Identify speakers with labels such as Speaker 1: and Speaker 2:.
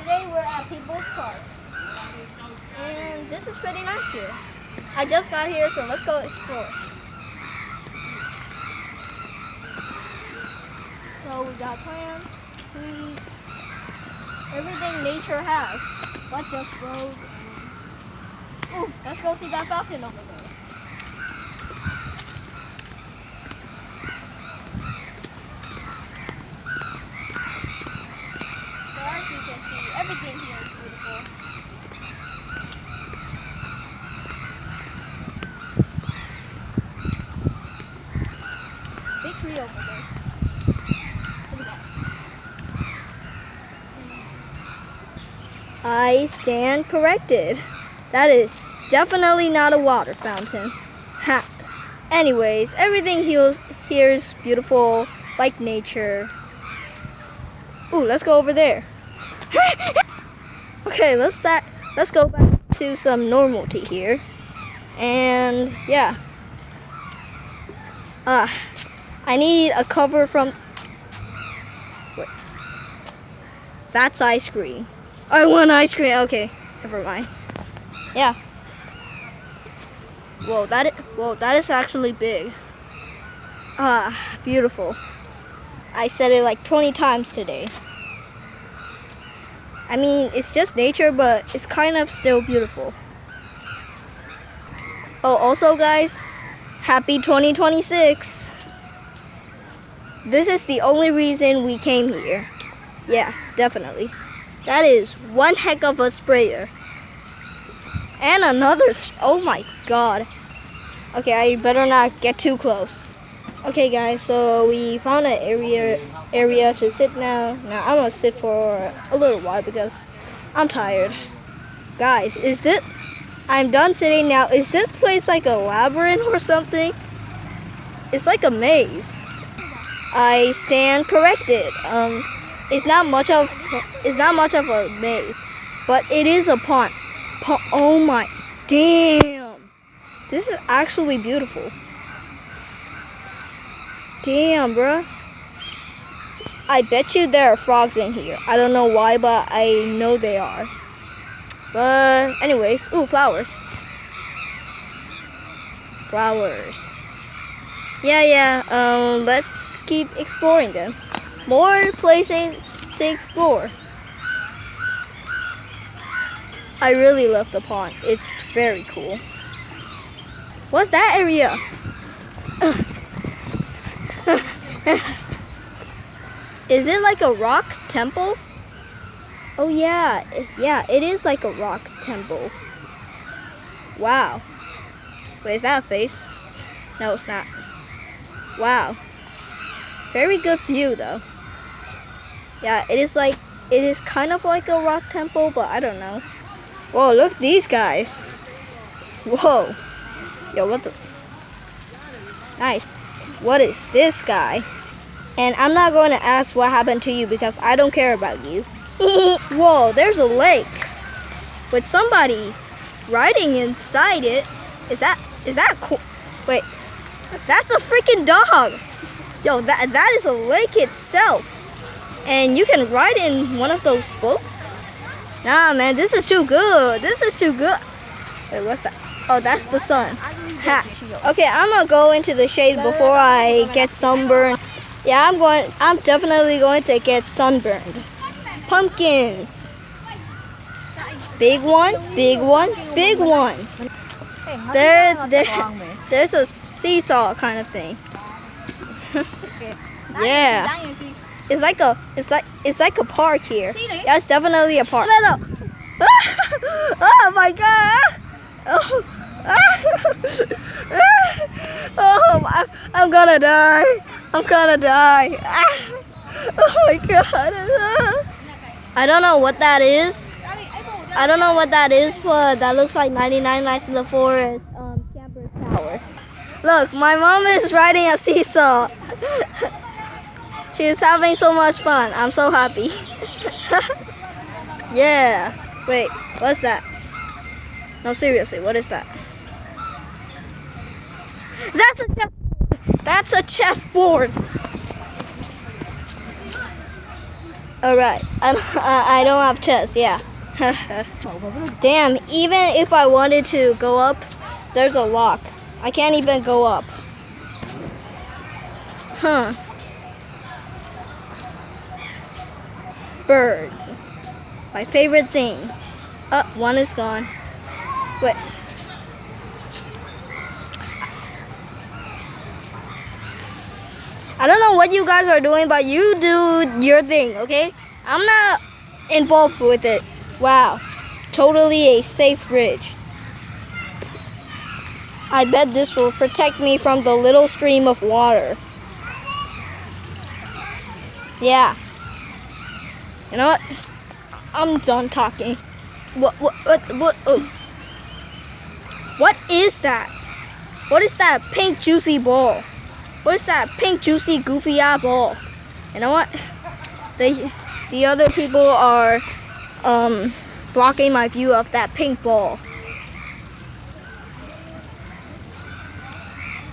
Speaker 1: today we're at People's Park. And this is pretty nice here. I just got here, so let's go explore. So we got plants, trees, everything nature has, but just roads. Ooh, let's go see that fountain over there. So as you can see, everything here is beautiful. Big tree over there. Look at that. I stand corrected. That is definitely not a water fountain. Ha. Anyways, everything here is beautiful, like nature. Ooh, let's go over there. Okay, let's go back to some normality here. And yeah. I need a cover from. Wait. That's ice cream. I want ice cream. Okay, never mind. Yeah. Whoa, that is actually big. Beautiful. I said it like 20 times today. I mean, it's just nature, but it's kind of still beautiful. Oh, also guys, happy 2026. This is the only reason we came here. Yeah, definitely. That is one heck of a sprayer. And another, oh my god. Okay, I better not get too close. Okay guys, so we found an area to sit now. Now I'm gonna sit for a little while because I'm tired. Guys, I'm done sitting now. Is this place like a labyrinth or something? It's like a maze. I stand corrected. It's not much of a maze, but it is a pond. Oh my, damn. This is actually beautiful. Damn, bruh. I bet you there are frogs in here. I don't know why, but I know they are. But anyways, ooh, flowers. Flowers. Yeah, let's keep exploring them. More places to explore. I really love the pond. It's very cool. What's that area? Is it like a rock temple? Oh yeah, it is like a rock temple. Wow. Wait, is that a face? No, it's not. Wow. Very good view though. Yeah, it is kind of like a rock temple, but I don't know. Whoa, look at these guys. Whoa. Yo, what the? Nice. What is this guy? And I'm not going to ask what happened to you because I don't care about you. Whoa, there's a lake with somebody riding inside it. Is that cool? Wait, that's a freaking dog. Yo, that is a lake itself. And you can ride in one of those boats? Nah, man, this is too good. This is too good. Wait, what's that? Oh, that's the sun. Ha. Okay, I'm gonna go into the shade before I get sunburned. Yeah, I'm definitely going to get sunburned. Pumpkins. Big one, big one, big one. There's a seesaw kind of thing. Yeah. It's like a park here. Yeah, it's definitely a park. Oh my god. Oh, I'm gonna die. I'm gonna die. Oh my god. I don't know what that is. But that looks like 99 Nights in the Forest camper tower. Look, my mom is riding a seesaw. She's having so much fun. I'm so happy. Yeah. Wait, what's that? No, seriously, what is that? That's a chessboard. Alright. I don't have chest, yeah. Damn, even if I wanted to go up, there's a lock. I can't even go up. Huh. Birds. My favorite thing. One is gone. Wait. I don't know what you guys are doing, but you do your thing, okay? I'm not involved with it. Wow. Totally a safe bridge. I bet this will protect me from the little stream of water. Yeah. You know what? I'm done talking. What, oh. What is that? What is that pink juicy ball? What is that pink juicy goofy eye ball? You know what? The other people are blocking my view of that pink ball.